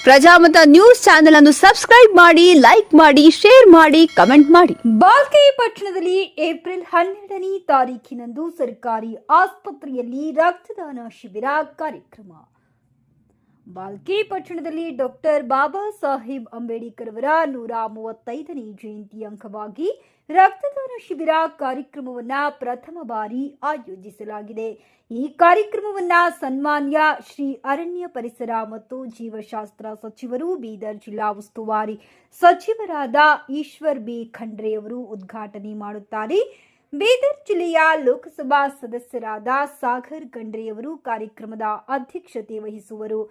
Prajamata news channel ಅನ್ನು subscribe ಮಾಡಿ, like ಮಾಡಿ, ಶೇರ್ ಮಾಡಿ, ಕಮೆಂಟ್ ಮಾಡಿ. ಬಾಲ್ಕಿ ಪಟ್ಟಣದಲ್ಲಿ ಏಪ್ರಿಲ್ 12ನೇ ತಾರೀಖಿನಂದು ಸರ್ಕಾರಿ ಆಸ್ಪತ್ರೆಯಲ್ಲಿ ರಕ್ತದಾನ ಶಿಬಿರ ಕಾರ್ಯಕ್ರಮ. ಬಾಲ್ಕಿ ಪಟ್ಟಣದಲ್ಲಿ ಡಾಕ್ಟರ್ ಬಾಬಾ ಸಾಹೇಬ್ ಅಂಬೇಡ್ಕರ್ ಅವರ 135ನೇ ಜಯಂತಿ ಅಂಗವಾಗಿ ರಕ್ತದಾನ ಶಿಬಿರ ಕಾರ್ಯಕ್ರಮವನ್ನು ಪ್ರಥಮ ಬಾರಿ ಆಯೋಜಿಸಲಾಗಿದೆ. ಈ ಕಾರ್ಯಕ್ರಮವನ್ನು ಸನ್ಮಾನ್ಯ ಶ್ರೀ ಅರಣ್ಯ ಪರಿಸರ ಮತ್ತು ಜೀವಶಾಸ್ತ್ರ ಸಚಿವರು, ಬೀದರ್ ಜಿಲ್ಲಾ ಉಸ್ತುವಾರಿ ಸಚಿವರಾದ ಈಶ್ವರ್ ಬಿ ಖಂಡ್ರೆ ಅವರು ಉದ್ಘಾಟನೆ ಮಾಡುತ್ತಾರೆ. ಬೀದರ್ ಜಿಲ್ಲೆಯ ಲೋಕಸಭಾ ಸದಸ್ಯರಾದ ಸಾಗರ್ ಖಂಡ್ರೆ ಅವರು ಕಾರ್ಯಕ್ರಮದ ಅಧ್ಯಕ್ಷತೆ ವಹಿಸುವರು.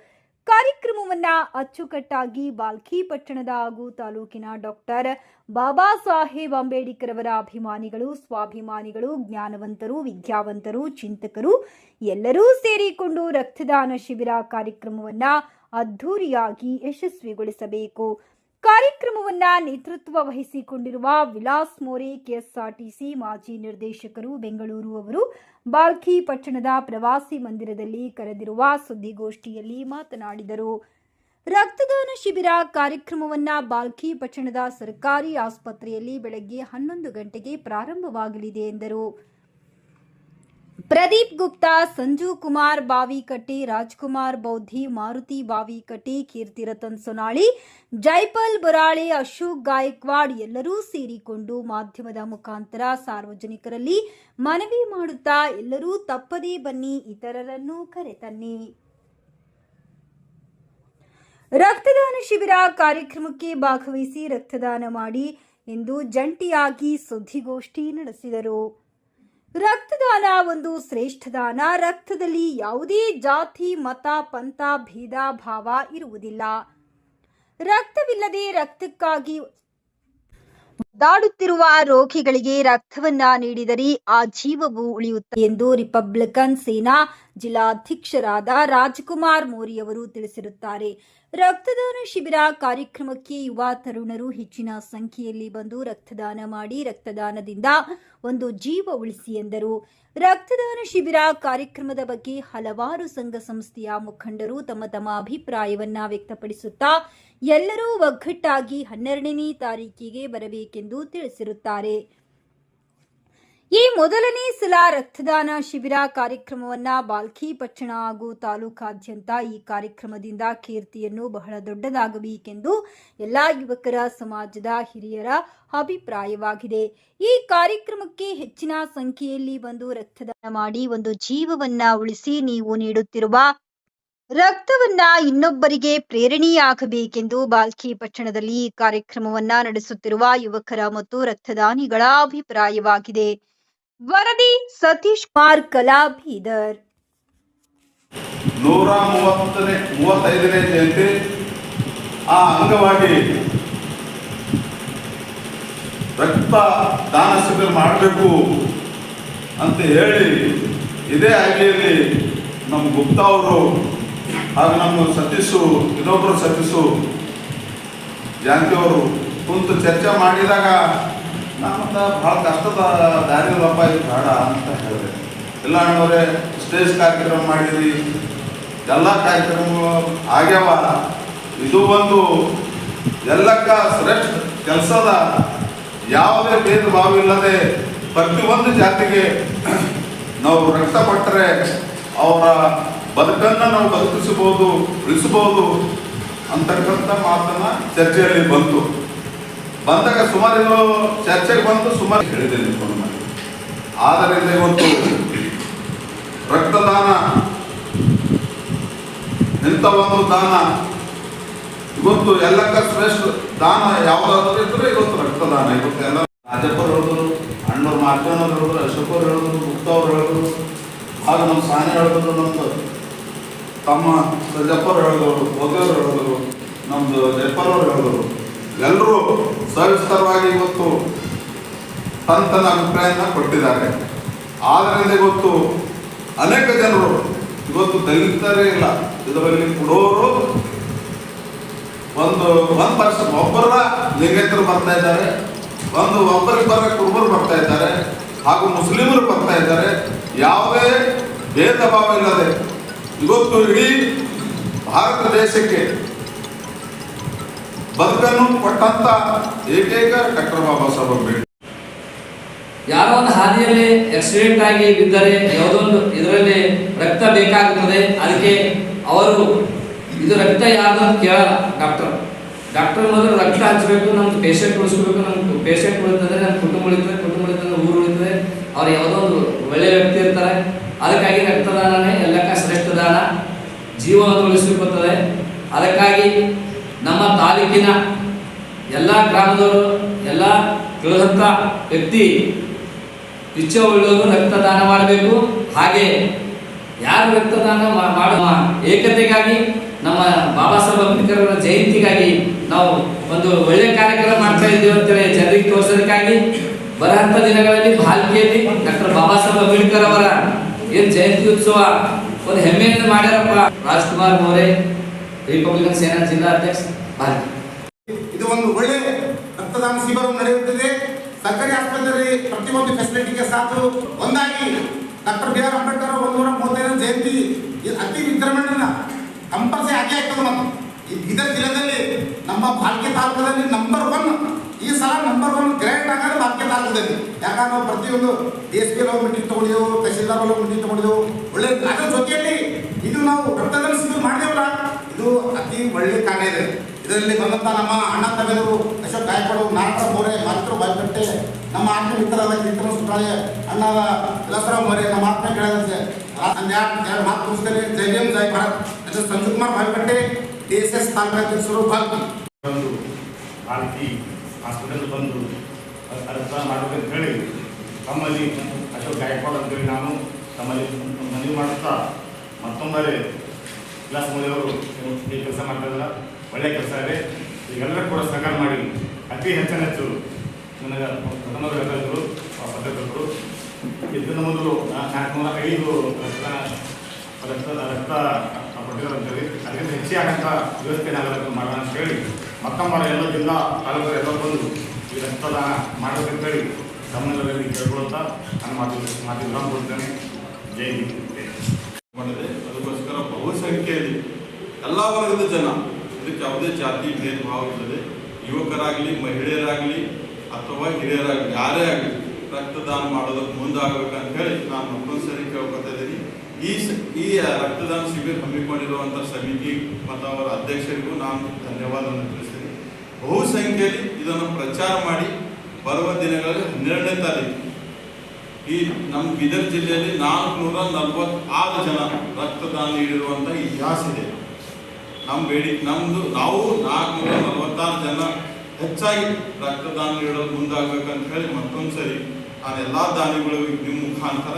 ಕಾರ್ಯಕ್ರಮವನ್ನು ಅಚ್ಚುಕಟ್ಟಾಗಿ ಬಾಲ್ಕಿ ಪಟ್ಟಣದ ಹಾಗೂ ತಾಲೂಕಿನ ಡಾಕ್ಟರ್ ಬಾಬಾ ಸಾಹೇಬ್ ಅಂಬೇಡ್ಕರ್ ಅವರ ಅಭಿಮಾನಿಗಳು, ಸ್ವಾಭಿಮಾನಿಗಳು, ಜ್ಞಾನವಂತರು, ವಿದ್ಯಾವಂತರು, ಚಿಂತಕರು ಎಲ್ಲರೂ ಸೇರಿಕೊಂಡು ರಕ್ತದಾನ ಶಿಬಿರ ಕಾರ್ಯಕ್ರಮವನ್ನು ಅದ್ಧೂರಿಯಾಗಿ ಯಶಸ್ವಿಗೊಳಿಸಬೇಕು. ಕಾರ್ಯಕ್ರಮವನ್ನು ನೇತೃತ್ವ ವಹಿಸಿಕೊಂಡಿರುವ ವಿಲಾಸ್ ಮೋರೆ ಕೆಎಸ್ಆರ್ಟಿಸಿ ಮಾಜಿ ನಿರ್ದೇಶಕರು ಬೆಂಗಳೂರು ಅವರು ಬಾಲ್ಕಿ ಪಟ್ಟಣದ ಪ್ರವಾಸಿ ಮಂದಿರದಲ್ಲಿ ಕರೆದಿರುವ ಸುದ್ದಿಗೋಷ್ಠಿಯಲ್ಲಿ ಮಾತನಾಡಿದರು. ರಕ್ತದಾನ ಶಿಬಿರ ಕಾರ್ಯಕ್ರಮವನ್ನು ಬಾಲ್ಕಿ ಪಟ್ಟಣದ ಸರ್ಕಾರಿ ಆಸ್ಪತ್ರೆಯಲ್ಲಿ ಬೆಳಗ್ಗೆ 11 ಗಂಟೆಗೆ ಪ್ರಾರಂಭವಾಗಲಿದೆ ಎಂದರು. ಪ್ರದೀಪ್ ಗುಪ್ತಾ, ಸಂಜು ಕುಮಾರ್ ಬಾವಿಕಟ್ಟಿ, ರಾಜ್ಕುಮಾರ್ ಬೌದ್ಧಿ, ಮಾರುತಿ ಬಾವಿಕಟ್ಟಿ, ಕೀರ್ತಿರತನ್ ಸೊನಾಳಿ, ಜೈಪಲ್ ಬೊರಾಳೆ, ಅಶೋಕ್ ಗಾಯಕ್ವಾಡ್ ಎಲ್ಲರೂ ಸೇರಿಕೊಂಡು ಮಾಧ್ಯಮದ ಮುಖಾಂತರ ಸಾರ್ವಜನಿಕರಲ್ಲಿ ಮನವಿ ಮಾಡುತ್ತಾ ಎಲ್ಲರೂ ತಪ್ಪದೇ ಬನ್ನಿ, ಇತರರನ್ನು ಕರೆತನ್ನಿ. ರಕ್ತದಾನ ಶಿಬಿರ ಕಾರ್ಯಕ್ರಮಕ್ಕೆ ಭಾಗವಹಿಸಿ ರಕ್ತದಾನ ಮಾಡಿ ಎಂದು ಜಂಟಿಯಾಗಿ ಸುದ್ದಿಗೋಷ್ಠಿ ನಡೆಸಿದರು. ರಕ್ತದಾನ ಒಂದು ಶ್ರೇಷ್ಠ ದಾನ. ರಕ್ತದಲ್ಲಿ ಯಾವುದೇ ಜಾತಿ, ಮತ, ಪಂಥ, ಭೇದ ಭಾವ ಇರುವುದಿಲ್ಲ. ರಕ್ತವಿಲ್ಲದೆ ರಕ್ತಕ್ಕಾಗಿ ಒದ್ದಾಡುತ್ತಿರುವ ರೋಗಿಗಳಿಗೆ ರಕ್ತವನ್ನ ನೀಡಿದರೆ ಆ ಜೀವವು ಉಳಿಯುತ್ತದೆ ಎಂದು ರಿಪಬ್ಲಿಕನ್ ಸೇನಾ ಜಿಲ್ಲಾಧ್ಯಕ್ಷರಾದ ರಾಜ್ಕುಮಾರ್ ಮೋರಿ ಅವರು ತಿಳಿಸಿರುತ್ತಾರೆ. ರಕ್ತದಾನ ಶಿಬಿರ ಕಾರ್ಯಕ್ರಮಕ್ಕೆ ಯುವ ತರುಣರು ಹೆಚ್ಚಿನ ಸಂಖ್ಯೆಯಲ್ಲಿ ಬಂದು ರಕ್ತದಾನ ಮಾಡಿ ರಕ್ತದಾನದಿಂದ ಒಂದು ಜೀವ ಉಳಿಸಿ ಎಂದರು. ರಕ್ತದಾನ ಶಿಬಿರ ಕಾರ್ಯಕ್ರಮದ ಬಗ್ಗೆ ಹಲವಾರು ಸಂಘ ಸಂಸ್ಥೆಯ ಮುಖಂಡರು ತಮ್ಮ ತಮ್ಮ ಅಭಿಪ್ರಾಯವನ್ನ ವ್ಯಕ್ತಪಡಿಸುತ್ತಾ ಎಲ್ಲರೂ ಒಗ್ಗಟ್ಟಾಗಿ 12ನೇ ತಾರೀಕಿಗೆ ಬರಬೇಕೆಂದು ತಿಳಿಸಿರುತ್ತಾರೆ. ಈ ಮೊದಲನೇ ಸಲ ರಕ್ತದಾನ ಶಿಬಿರ ಕಾರ್ಯಕ್ರಮವನ್ನ ಬಾಲ್ಕಿ ಪಟ್ಟಣ ಹಾಗೂ ತಾಲೂಕಾದ್ಯಂತ ಈ ಕಾರ್ಯಕ್ರಮದಿಂದ ಕೀರ್ತಿಯನ್ನು ಬಹಳ ದೊಡ್ಡದಾಗಬೇಕೆಂದು ಎಲ್ಲಾ ಯುವಕರ ಸಮಾಜದ ಹಿರಿಯರ ಅಭಿಪ್ರಾಯವಾಗಿದೆ. ಈ ಕಾರ್ಯಕ್ರಮಕ್ಕೆ ಹೆಚ್ಚಿನ ಸಂಖ್ಯೆಯಲ್ಲಿ ಬಂದು ರಕ್ತದಾನ ಮಾಡಿ ಒಂದು ಜೀವವನ್ನ ಉಳಿಸಿ ನೀವು ನೀಡುತ್ತಿರುವ ರಕ್ತವನ್ನ ಇನ್ನೊಬ್ಬರಿಗೆ ಪ್ರೇರಣೆಯಾಗಬೇಕೆಂದು ಬಾಲ್ಕಿ ಪಟ್ಟಣದಲ್ಲಿ ಈ ಕಾರ್ಯಕ್ರಮವನ್ನ ನಡೆಸುತ್ತಿರುವ ಯುವಕರ ಮತ್ತು ರಕ್ತದಾನಿಗಳ ಅಭಿಪ್ರಾಯವಾಗಿದೆ. ವರದಿ ಸತೀಶ್ ಕುಮಾರ್ ಕಲಾ, ಬೀದರ್. 135ನೇ ಜಯಂತಿ ಆ ಅಂಗವಾಗಿ ರಕ್ತ ದಾನ ಶಿಬಿರ ಮಾಡಬೇಕು ಅಂತ ಹೇಳಿ ಇದೇ ಆಯ್ಕೆಯಲ್ಲಿ ನಮ್ಮ ಗುಪ್ತಾ ಅವರು ಹಾಗೂ ನಮ್ಮ ಸತೀಶು, ಇನ್ನೊಬ್ಬರು ಸತೀಶು ಜಾನಕಿ ಅವರು ಕುಂತು ಚರ್ಚೆ ಮಾಡಿದಾಗ ನಮ್ಮಂತ ಭಾಳ ಕಷ್ಟದ ದಾರಿಯಲ್ಲಪ್ಪ ಇದು ಬೇಡ ಅಂತ ಹೇಳಿದೆ. ಇಲ್ಲ ಅಣ್ಣವರೇ, ಸ್ಟೇಜ್ ಕಾರ್ಯಕ್ರಮ ಮಾಡಿದ್ರಿ, ಎಲ್ಲ ಕಾರ್ಯಕ್ರಮಗಳು ಆಗ್ಯಾವ, ಇದು ಒಂದು ಎಲ್ಲಕ್ಕ ಶ್ರೇಷ್ಠ ಕೆಲಸದ, ಯಾವುದೇ ಭೇದ ಭಾವ ಇಲ್ಲದೆ ಪ್ರತಿಯೊಂದು ಜಾತಿಗೆ ನಾವು ರಕ್ತ ಕೊಟ್ಟರೆ ಅವರ ಬದುಕನ್ನು ನಾವು ಬದುಕಿಸಬಹುದು, ಉಳಿಸಬಹುದು ಅಂತಕ್ಕಂಥ ಮಾತನ್ನ ಚರ್ಚೆಯಲ್ಲಿ ಬಂದಾಗ ಸುಮಾರು ಚರ್ಚೆಗೆ ಬಂದು ಸುಮಾರು ಹೇಳಿದೆ ನಿಂತ್ಕೊಂಡು. ಆದ್ದರಿಂದ ಇವತ್ತು ರಕ್ತದಾನ ಇಂಥ ಒಂದು ದಾನ ಇವತ್ತು ಎಲ್ಲಕ್ಕ ಶ್ರೇಷ್ಠ ದಾನ ಯಾವುದಾದ್ರೂ ಇದ್ರೆ ಇವತ್ತು ರಕ್ತದಾನ. ಇವತ್ತು ಎಲ್ಲ ರಾಜಪ್ಪರು ಹೇಳಿದ್ರು, ಅಣ್ಣವ್ರು ಮಾರ್ಕಣ್ಣವ್ರು ಹೇಳಿದ್ರು, ಅಶೋಕವ್ರು ಹೇಳಿದ್ರು, ಗುಪ್ತಾ ಅವ್ರು ಹೇಳಿದ್ರು, ಹಾಗೂ ನಮ್ಮ ಸಾನೆ ಹೇಳಿದ್ರು, ನಮ್ಮದು ತಮ್ಮ ಸಜ್ಜಪ್ಪರು ಹೇಳಿದವರು, ಓದಿಯವರು ಹೇಳಿದ್ರು, ನಮ್ಮದು ಜಯಪ್ಪರವ್ರು ಹೇಳಿದ್ರು. ಎಲ್ಲರೂ ಸವಿಸ್ತರವಾಗಿ ಇವತ್ತು ತನ್ನ ಅಭಿಪ್ರಾಯನ ಕೊಟ್ಟಿದ್ದಾರೆ. ಆದ್ದರಿಂದ ಇವತ್ತು ಅನೇಕ ಜನರು ಇವತ್ತು ದಲಿತರೇ ಇಲ್ಲ, ಇದರಲ್ಲಿ ಕೊಡೋರು ಒಂದು ಪರ್ಸನ್ ಒಬ್ಬರ ಲಿಂಗೇತರು ಬರ್ತಾ ಇದ್ದಾರೆ, ಒಬ್ಬರಿಗೆ ಕುರುಬರು ಬರ್ತಾ ಇದ್ದಾರೆ, ಹಾಗೂ ಮುಸ್ಲಿಮರು ಬರ್ತಾ ಇದ್ದಾರೆ. ಯಾವುದೇ ಭೇದ ಭಾವ ಇಲ್ಲದೆ ಇವತ್ತು ಇಡೀ ಭಾರತ ದೇಶಕ್ಕೆ ಬದುಕನ್ನು ಕೊಟ್ಟಂತ ಏಕೈಕ ಡಾಕ್ಟರ್ ಬಾಬಾ ಸಾಹೇಬ್ ಅಂಬೇಡ್ಕರ್. ಯಾರೋ ಒಂದು ಹಾದಿಯಲ್ಲಿ ಆಕ್ಸಿಡೆಂಟ್ ಆಗಿ ಬಿದ್ದರೆ ಯಾವುದೊಂದು ಇದರಲ್ಲಿ ರಕ್ತ ಬೇಕಾಗುತ್ತದೆ. ಅದಕ್ಕೆ ಅವರು ಇದು ರಕ್ತ ಯಾವುದು ಅಂತ ಕೇಳಲ್ಲ ಡಾಕ್ಟರ್ ಮೊದಲು ರಕ್ತ ಹಚ್ಚಬೇಕು, ನಮ್ದು ಪೇಷಂಟ್ ಉಳಿಸ್ಬೇಕು. ನಮ್ಗೆ ಪೇಷಂಟ್ ಉಳಿತಂದ್ರೆ ನಮ್ಮ ಕುಟುಂಬ ಉಳಿತಂದ್ರೆ ಊರು ಉಳಿತದೆ. ಅವ್ರು ಯಾವುದೋ ಒಂದು ಒಳ್ಳೆಯ ವ್ಯಕ್ತಿ ಇರ್ತಾರೆ. ಅದಕ್ಕಾಗಿ ರಕ್ತದಾನನೇ ಎಲ್ಲಕ್ಕ ಶ್ರೇಷ್ಠ ದಾನ, ಜೀವವನ್ನು ಉಳಿಸಿಕೊಳ್ಳುತ್ತದೆ. ಅದಕ್ಕಾಗಿ ನಮ್ಮ ತಾಲೂಕಿನ ಎಲ್ಲ ಗ್ರಾಮದವರು ಎಲ್ಲ ತಿಳಿದಂಥ ವ್ಯಕ್ತಿ ಇಚ್ಛೆ ಉಳ್ಳವರು ರಕ್ತದಾನ ಮಾಡಬೇಕು. ಹಾಗೆ ಯಾರು ರಕ್ತದಾನ ಮಾಡುವ ಏಕತೆಗಾಗಿ ನಮ್ಮ ಬಾಬಾ ಸಾಹೇಬ್ ಅಂಬೇಡ್ಕರ್ ಅವರ ಜಯಂತಿಗಾಗಿ ನಾವು ಒಂದು ಒಳ್ಳೆಯ ಕಾರ್ಯಕ್ರಮ ಮಾಡ್ತಾ ಇದ್ದೀವಿ ಅಂತೇಳಿ ಜನರಿಗೆ ತೋರಿಸೋದಕ್ಕಾಗಿ ಬರಹಂತ ದಿನಗಳಲ್ಲಿ ಭಾಲ್ಕಿಯಲ್ಲಿ ಡಾಕ್ಟರ್ ಬಾಬಾ ಸಾಹೇಬ್ ಅಂಬೇಡ್ಕರ್ ಅವರ ಏನು ಜಯಂತಿ ಉತ್ಸವ ಒಂದು ಹೆಮ್ಮೆಯಿಂದ ಮಾಡ್ಯಾರಪ್ಪ. ರಾಜ್ಕುಮಾರ್ ಮೋರೆ, ರಿಪಬ್ಲಿಕನ್ ಸೇನಾ ಜಿಲ್ಲಾ ಅಧ್ಯಕ್ಷ, ಭಾಲ್ಕಿ. ಇದು ಒಂದು ಒಳ್ಳೆ ರಕ್ತದಾನ ಶಿಬಿರ ನಡೆಯುತ್ತಿದೆ. ಸರ್ಕಾರಿ ಆಸ್ಪತ್ರೆಯಲ್ಲಿ ಪ್ರತಿಯೊಂದು ಫೆಸಿಲಿಟಿಗೆ ಸಾಕು ಒಂದಾಗಿ ಡಾಕ್ಟರ್ ಬಿ ಆರ್ ಅಂಬೇಡ್ಕರ್ 135ನೇ ಜಯಂತಿ ಅತಿ ವಿಜೃಂಭಣೆಯಿಂದ ಕಂಪಲ್ಸರಿ ಆಗಿ ಆಗ್ತದೆ. ಮತ್ತು ಈ ಬೀದರ್ ಜಿಲ್ಲೆಯಲ್ಲಿ ನಮ್ಮ ಭಾಲ್ಕಿ ತಾಲೂಕದಲ್ಲಿ ನಂಬರ್ 1 ಈ ಸಲ ನಂಬರ್ 1 ಗ್ರೇಡ್ ಆಗೋದು ಭಾಲ್ಕಿ ತಾಲೂಕದಲ್ಲಿ. ಯಾಕಂದ್ರೆ ನಾವು ಪ್ರತಿಯೊಂದು DSP ಮೀಟಿಂಗ್ ತಗೊಂಡಿದ್ದೆವು, ತಹಶೀಲ್ದಾರ್ ಮೀಟಿಂಗ್ ತಗೊಂಡಿದ್ದೆವು. ಒಳ್ಳೆ ಅದರ ಜೊತೆಯಲ್ಲಿ ಇದು ನಾವು ರಕ್ತದಾನ ಶಿಬಿರ ಮಾಡಿದೆವಲ್ಲ, ಇದು ಅತಿ ಒಳ್ಳೆ ಕಾರ್ಯ ಇದೆ. ಇದರಲ್ಲಿ ಬಂದಂಥ ನಮ್ಮ ಅಣ್ಣ ತಮ್ಮೆಯರು ಅಶೋಕ್ ಗಾಯಕ್ವಾಡ್, ನಾರಾಯಣ ಮೋರೆ, ಮಾತ್ರ ಬಾಯ್ಕಟ್ಟೆ, ನಮ್ಮ ಆತ್ಮ ಮಿತ್ರರಾದ ಕೀರ್ತನ ಸುಟ್ರಾಳೆ, ಅಣ್ಣದ ವಿಲಾಸರಾವ್ ಮೋರೆ, ನಮ್ಮ ಆತ್ಮ ಕೇಳಿದಂತೆ ಎರಡು ಮಾತು ಮುಗಿಸ್ತೇನೆ. ಜೈ ಭೀಮ್ ಜೈ ಭಾರತ್. ಡಾಕ್ಟರ್ ಸಂಜೀವ್ ಕುಮಾರ್ ಬಾಯ್ಕಟ್ಟೆ, DSS ತಾಲೂಕಾಧ್ಯಕ್ಷರು, ಭಾಲ್ಕಿ. ಭಾಲ್ಕಿ ಹಾಸ್ಪಿಟಲ್ ಬಂದು ರಕ್ತದಾನ ಮಾಡಬೇಕಂತ ಹೇಳಿ ತಮ್ಮಲ್ಲಿ ಅಶೋಕ್ ಗಾಯಕ್ವಾಡ್ ಅಂತೇಳಿ ನಾನು ತಮ್ಮಲ್ಲಿ ಮನವಿ ಮಾಡುತ್ತಾ ಮತ್ತೊಂದರೆ ವಿಲಾಸ ಮೋದಿಯವರು ಈ ಕೆಲಸ ಮಾಡ್ತಾಯಿದ್ದಾರೆ. ಒಳ್ಳೆಯ ಕೆಲಸ ಇದೆ. ಈಗೆಲ್ಲರೂ ಕೂಡ ಸಹಕಾರ ಮಾಡಿ ಅತಿ ಹೆಚ್ಚು ನನಗೆ ಪ್ರಥಮರು ಪತ್ರಕರ್ತರು ಇದನ್ನು ಮೊದಲು 405 ರಕ್ತ ಕೊಟ್ಟಿದ್ದಾರೆ ಅಂತೇಳಿ ಅದರಿಂದ ಹೆಚ್ಚಾಗಂಥ ವ್ಯವಸ್ಥೆ ನಾವೆಲ್ಲ ಮಾಡೋಣ ಅಂತೇಳಿ ಮತ್ತೊಮ್ಮೆ ಎಲ್ಲ ಜಿಲ್ಲಾ ತಾಲೂಕರು ಎಲ್ಲ ಬಂದು ಈ ರಕ್ತದಾನ ಮಾಡಬೇಕಂತೇಳಿ ತಮ್ಮೆಲ್ಲರಲ್ಲಿ ಕೇಳ್ಕೊಳ್ತಾ ನಾನು ಮಾತು ವಿರಾಮ ಕೊಡ್ತೇನೆ. ಜೈ ಹಿಂದ್. ಮಾಡಿದೆ. ಅದಕ್ಕೋಸ್ಕರ ಬಹುಸಂಖ್ಯೆಯಲ್ಲಿ ಎಲ್ಲ ವರ್ಗದ ಜನ, ಇದಕ್ಕೆ ಯಾವುದೇ ಜಾತಿ ಭೇದ ಭಾವ ಇಲ್ಲದೆ ಯುವಕರಾಗಲಿ, ಮಹಿಳೆಯರಾಗಲಿ ಅಥವಾ ಹಿರಿಯರಾಗಲಿ ಯಾರೇ ಆಗಲಿ ರಕ್ತದಾನ ಮಾಡೋದಕ್ಕೆ ಮುಂದಾಗಬೇಕಂತ ಹೇಳಿ ನಾನು ಮತ್ತೊಂದು ಸರಿ ಕೇಳ್ಕೊತಾ ಇದ್ದೀನಿ. ಈ ರಕ್ತದಾನ ಶಿಬಿರ ಹಮ್ಮಿಕೊಂಡಿರುವಂಥ ಸಮಿತಿ ಮತ್ತು ಅವರ ಅಧ್ಯಕ್ಷರಿಗೂ ನಾನು ಧನ್ಯವಾದವನ್ನು ತಿಳಿಸ್ತೀನಿ. ಬಹುಸಂಖ್ಯೆಯಲ್ಲಿ ಇದನ್ನು ಪ್ರಚಾರ ಮಾಡಿ ಬರುವ ದಿನಗಳಲ್ಲಿ 12ನೇ ತಾರೀಕು ಈ ನಮ್ಮ ಬೀದರ್ ಜಿಲ್ಲೆಯಲ್ಲಿ 446 ಜನ ರಕ್ತದಾನ ನೀಡಿರುವಂಥ ಇತಿಹಾಸ ಇದೆ. ನಾವು 446 ಜನ ಹೆಚ್ಚಾಗಿ ರಕ್ತದಾನ ನೀಡೋದು ಮುಂದಾಗಬೇಕಂತ ಹೇಳಿ ಮತ್ತೊಂದು ಸರಿ ನಾನು ಎಲ್ಲ ದಾನಿಗಳಿಗೂ ನಿಮ್ಮ ಮುಖಾಂತರ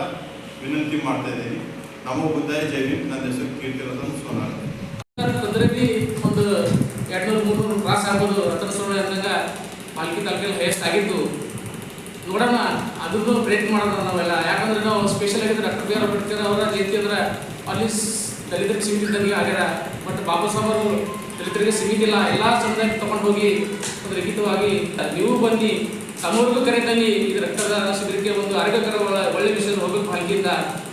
ವಿನಂತಿ ಮಾಡ್ತಾ ಇದ್ದೀನಿ. ನಮೋ ಬುದ್ಧಾಯ ಜೈ ಭೀಮ್. ನನ್ನ ಹೆಸರು ಕೀರ್ತಿರತನ್ ಸೋನಾರ್. ತೊಂದರೆಗೆ ಒಂದು 200-300 ಕ್ರಾಸ್ ಆಗ್ಬೋದು. ರತನ ಸೋಳ ಅಂದಾಗ ಪಾಲ್ಕಿ ತಾಲೂಕಲ್ಲಿ ಹೈಯೆಸ್ಟ್ ಆಗಿತ್ತು. ನೋಡೋಣ, ಅದನ್ನು ಪ್ರಯತ್ನ ಮಾಡೋಣ ನಾವೆಲ್ಲ. ಯಾಕಂದ್ರೆ ನಾವು ಸ್ಪೆಷಲ್ ಆಗಿ ಡಾಕ್ಟರ್ ಬಿ ಆರ್ ಅಂಬೇಡ್ಕರ್ ಅವರ ಜಯಂತಿ ಅಂದ್ರೆ ಅಲ್ಲಿ ದಲಿತರಿಗೆ ಸೀಮಿತ ಇದ್ದಂಗೆ ಆಗ್ಯಾರ. ಬಟ್ ಬಾಬಾ ಸಾಹೇಬ್ ಅವರು ದಲಿತರಿಗೆ ಸೀಮಿತ ಇಲ್ಲ, ಎಲ್ಲ ಸಮುದಾಯಕ್ಕೆ ತಗೊಂಡು ಹೋಗಿ ಒಂದು ಲಿಖಿತವಾಗಿ ನೀವು ಬನ್ನಿ, ತಮ್ಮವ್ರಿಗೂ ಕರೆ ತನ್ನಿ. ಇದು ರಕ್ತದಾನ ಶಿಬಿರಕ್ಕೆ ಒಂದು ಆರೋಗ್ಯಕರ ಒಳ್ಳೆ ವಿಷಯ ಹೋಗಬೇಕು. ಭಾಲ್ಕಿಯಿಂದ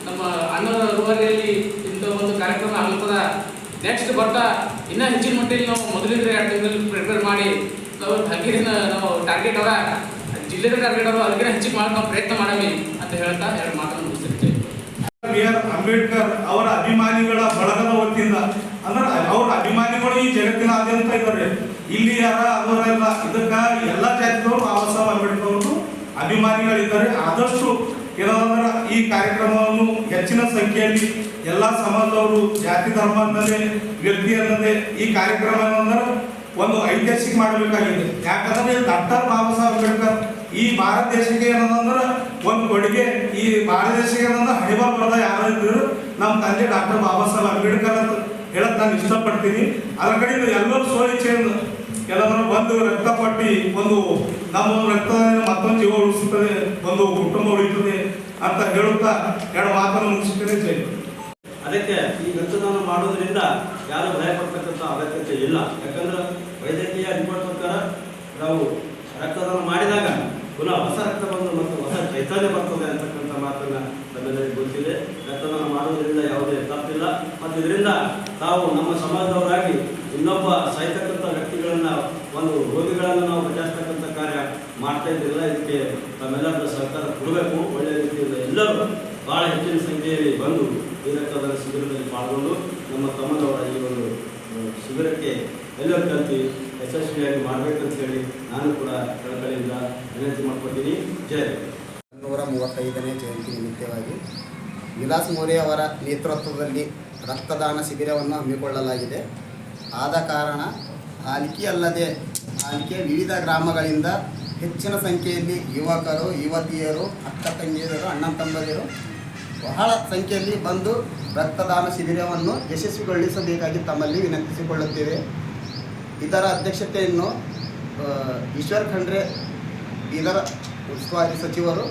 ನಮ್ಮ ಅಣ್ಣನ ರೂವಾರಿಯಲ್ಲಿ ಇಂಥ ಒಂದು ಕಾರ್ಯಕ್ರಮ ಆಗ್ತದ. ನೆಕ್ಸ್ಟ್ ಬರ್ತಾ ಇನ್ನೂ ಹೆಚ್ಚಿನ ಮಟ್ಟಿಗೆ ನಾವು ಮೊದಲಿಂದ 2 ತಿಂಗಳಲ್ಲಿ ಪ್ರಿಪೇರ್ ಮಾಡಿ ನಾವು ಭಾಗ್ಯದಿಂದ ನಾವು ಟಾರ್ಗೆಟ್ ಅವರ ಜಿಲ್ಲೆದ ಟಾರ್ಗೆಟ್ ಅವರು ಅದಕ್ಕೆ ಹೆಚ್ಚಿಗೆ ಮಾಡಿ ನಾವು ಪ್ರಯತ್ನ ಮಾಡಮಿ ಅಂತ ಹೇಳ್ತಾ 2 ಮಾತನ್ನು ಮುಗಿಸ್ತಿರ್ತೀವಿ. ಬಿ ಆರ್ ಅಂಬೇಡ್ಕರ್ ಅವರ ಅಭಿಮಾನಿಗಳ ಬಳಗದ ವತಿಯಿಂದ ಅಂದ್ರೆ ಅವರ ಅಭಿಮಾನಿಗಳು ಈ ಜಗತ್ತಿನಾದ್ಯಂತ ಇದ್ದಾರೆ. ಇಲ್ಲಿ ಯಾರ ಅವರೆಲ್ಲ ಇದಕ್ಕ ಎಲ್ಲ ಜಾತಿದವರು ಬಾಬಾ ಸಾಹೇಬ್ ಅಂಬೇಡ್ಕರ್ ಅವರು ಅಭಿಮಾನಿಗಳಿದ್ದಾರೆ. ಆದಷ್ಟು ಏನಂದ್ರೆ ಈ ಕಾರ್ಯಕ್ರಮವನ್ನು ಹೆಚ್ಚಿನ ಸಂಖ್ಯೆಯಲ್ಲಿ ಎಲ್ಲ ಸಮಾಜದವರು, ಜಾತಿ ಧರ್ಮ ಅನ್ನದೇ, ವ್ಯಕ್ತಿ ಅನ್ನದೇ ಈ ಕಾರ್ಯಕ್ರಮ ಅಂದ್ರೆ ಒಂದು ಐತಿಹಾಸಿಕ ಮಾಡಬೇಕಾಗಿದೆ. ಯಾಕಂದ್ರೆ ಡಾಕ್ಟರ್ ಬಾಬಾ ಸಾಹೇಬ್ ಅಂಬೇಡ್ಕರ್ ಈ ಭಾರತ ದೇಶಕ್ಕೆ ಏನಂದ್ರೆ ಒಂದು ಕೊಡುಗೆ. ಈ ಭಾರತ ದೇಶಕ್ಕೆ ಏನಂದ್ರೆ ಹಣಿಬಾರ್ ಬರದ ಯಾರು ಇದ್ರು ನಮ್ಮ ತಂದೆ ಡಾಕ್ಟರ್ ಬಾಬಾ ಸಾಹೇಬ್ ಅಂಬೇಡ್ಕರ್ ಅಂತ ಹೇಳಕ್ ನಾನು ಇಷ್ಟಪಡ್ತೀನಿ. ಅದರ ಕಡೆಯಿಂದ ಎಲ್ಲರೂ ಸ್ವಇಚ್ಛೆಯಿಂದ ಎಲ್ಲರೂ ಒಂದು ರಕ್ತ ಪಟ್ಟಿ ಒಂದು ನಮ್ಮ ರಕ್ತ ಮತ್ತೊಂದು ಜೀವ ಉಳಿಸುತ್ತದೆ, ಒಂದು ಕುಟುಂಬ ಉಳಿಯುತ್ತದೆ ಅಂತ ಹೇಳುತ್ತಾ 2 ಮಾತನ್ನು ಮುಗಿಸುತ್ತೇನೆ. ಜೈ. ಅದಕ್ಕೆ ಈ ರಕ್ತದಾನ ಮಾಡೋದ್ರಿಂದ ಯಾರು ಭಯಪಡ್ತಕ್ಕಂಥ ಅಗತ್ಯತೆ ಇಲ್ಲ. ಯಾಕಂದ್ರೆ ವೈದ್ಯಕೀಯ ರಿಪೋರ್ಟ್ ಪ್ರಕಾರ ನಾವು ರಕ್ತದಾನ ಮಾಡಿದಾಗ ಪುನಃ ಹೊಸ ರಕ್ತ ಬಂದು ಮತ್ತು ಹೊಸ ಚೈತನ್ಯ ಬರ್ತದೆ ಅಂತಕ್ಕಂಥ ಮಾತನ್ನ ನಮ್ಮೆಲ್ಲರಿಗೂ ಗೊತ್ತಿದೆ. ರಕ್ತದಾನ ಮಾಡೋದ್ರಿಂದ ಯಾವುದೇ ತಪ್ಪಿಲ್ಲ. ಮತ್ತು ಇದರಿಂದ ನಾವು ನಮ್ಮ ಸಮಾಜದವರಾಗಿ ಇನ್ನೊಬ್ಬ ಸಾಯ್ತಕ್ಕಂಥ ವ್ಯಕ್ತಿಗಳನ್ನ ಒಂದು ಕೊಡಬೇಕು. ಒಳ್ಳೆಯ ರೀತಿಯಿಂದ ಎಲ್ಲರೂ ಭಾಳ ಹೆಚ್ಚಿನ ಸಂಖ್ಯೆಯಲ್ಲಿ ಬಂದು ಈ ರಕ್ತದಾನ ಶಿಬಿರದಲ್ಲಿ ಪಾಲ್ಗೊಂಡು ನಮ್ಮ ತಮ್ಮನವರ ಈ ಒಂದು ಶಿಬಿರಕ್ಕೆ ಎಲ್ಲರೂ ಕಲಿತು ಯಶಸ್ವಿಯಾಗಿ ಮಾಡಬೇಕಂತ ಹೇಳಿ ನಾನು ಕೂಡ ಕಳಕಳಿಯಿಂದ ವಿನಂತಿ ಮಾಡ್ಕೊತೀನಿ. ಜೈ 135ನೇ ಜಯಂತಿ ನಿಮಿತ್ತವಾಗಿ ವಿಲಾಸ್ ಮೋರೆ ಅವರ ನೇತೃತ್ವದಲ್ಲಿ ರಕ್ತದಾನ ಶಿಬಿರವನ್ನು ಹಮ್ಮಿಕೊಳ್ಳಲಾಗಿದೆ. ಆದ ಕಾರಣ ಆಲ್ಕಿ ವಿವಿಧ ಗ್ರಾಮಗಳಿಂದ ಹೆಚ್ಚಿನ ಸಂಖ್ಯೆಯಲ್ಲಿ ಯುವಕರು, ಯುವತಿಯರು, ಅಕ್ಕ ತಂಗಿಯರು, ಅಣ್ಣ ತಮ್ಮದಿರು ಬಹಳ ಸಂಖ್ಯೆಯಲ್ಲಿ ಬಂದು ರಕ್ತದಾನ ಶಿಬಿರವನ್ನು ಯಶಸ್ವಿಗೊಳಿಸಬೇಕಾಗಿ ತಮ್ಮಲ್ಲಿ ವಿನಂತಿಸಿಕೊಳ್ಳುತ್ತೇವೆ. ಇದರ ಅಧ್ಯಕ್ಷತೆಯನ್ನು ಈಶ್ವರ್ ಖಂಡ್ರೆ ಬೀದರ್ ಉಸ್ತುವಾರಿ ಸಚಿವರು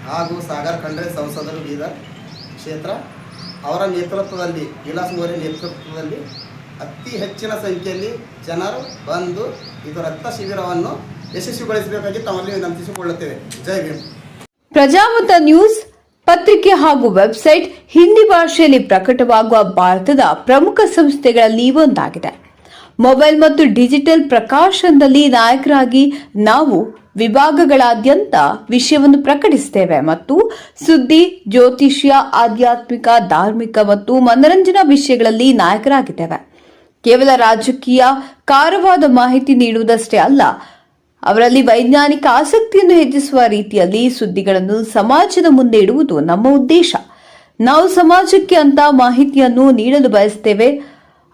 ಹಾಗೂ ಸಾಗರ್ ಖಂಡ್ರೆ ಸಂಸದರು ಬೀದರ್ ಕ್ಷೇತ್ರ ಅವರ ನೇತೃತ್ವದಲ್ಲಿ, ವಿಲಾಸ್ ಮೋರೆ ನೇತೃತ್ವದಲ್ಲಿ ಅತಿ ಹೆಚ್ಚಿನ ಸಂಖ್ಯೆಯಲ್ಲಿ ಜನರು ಬಂದು ಇದು ರಕ್ತ ಶಿಬಿರವನ್ನು ಯಶಸ್ವಿಗೊಳಿಸಬೇಕಾಗಿ ತಮ್ಮಲ್ಲಿ ವಿನಂತಿಸಿಕೊಳ್ಳುತ್ತೇವೆ. ಜೈ ಭೀಮ್. ಪ್ರಜಾಮತ ನ್ಯೂಸ್ ಪತ್ರಿಕೆ ಹಾಗೂ ವೆಬ್ಸೈಟ್ ಹಿಂದಿ ಭಾಷೆಯಲ್ಲಿ ಪ್ರಕಟವಾಗುವ ಭಾರತದ ಪ್ರಮುಖ ಸಂಸ್ಥೆಗಳಲ್ಲಿ ಒಂದಾಗಿದೆ. ಮೊಬೈಲ್ ಮತ್ತು ಡಿಜಿಟಲ್ ಪ್ರಕಾಶನದಲ್ಲಿ ನಾಯಕರಾಗಿ ನಾವು ವಿಭಾಗಗಳಾದ್ಯಂತ ವಿಷಯವನ್ನು ಪ್ರಕಟಿಸುತ್ತೇವೆ ಮತ್ತು ಸುದ್ದಿ, ಜ್ಯೋತಿಷ್ಯ, ಆಧ್ಯಾತ್ಮಿಕ, ಧಾರ್ಮಿಕ ಮತ್ತು ಮನರಂಜನಾ ವಿಷಯಗಳಲ್ಲಿ ನಾಯಕರಾಗಿದ್ದೇವೆ. ಕೇವಲ ರಾಜಕೀಯ ಕಾರವಾದ ಮಾಹಿತಿ ನೀಡುವುದಷ್ಟೇ ಅಲ್ಲ, ಅವರಲ್ಲಿ ವೈಜ್ಞಾನಿಕ ಆಸಕ್ತಿಯನ್ನು ಹೆಚ್ಚಿಸುವ ರೀತಿಯಲ್ಲಿ ಸುದ್ದಿಗಳನ್ನು ಸಮಾಜದ ಮುಂದೆ ಇಡುವುದು ನಮ್ಮ ಉದ್ದೇಶ. ನಾವು ಸಮಾಜಕ್ಕೆ ಅಂತ ಮಾಹಿತಿಯನ್ನು ನೀಡಲು ಬಯಸುತ್ತೇವೆ.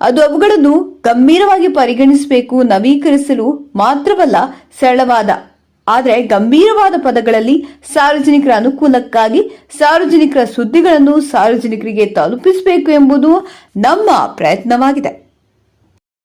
ಅದು ಅವುಗಳನ್ನು ಗಂಭೀರವಾಗಿ ಪರಿಗಣಿಸಬೇಕು, ನವೀಕರಿಸಲು ಮಾತ್ರವಲ್ಲ, ಸರಳವಾದ ಆದರೆ ಗಂಭೀರವಾದ ಪದಗಳಲ್ಲಿ ಸಾರ್ವಜನಿಕರ ಅನುಕೂಲಕ್ಕಾಗಿ ಸಾರ್ವಜನಿಕರ ಸುದ್ದಿಗಳನ್ನು ಸಾರ್ವಜನಿಕರಿಗೆ ತಲುಪಿಸಬೇಕು ಎಂಬುದು ನಮ್ಮ ಪ್ರಯತ್ನವಾಗಿದೆ.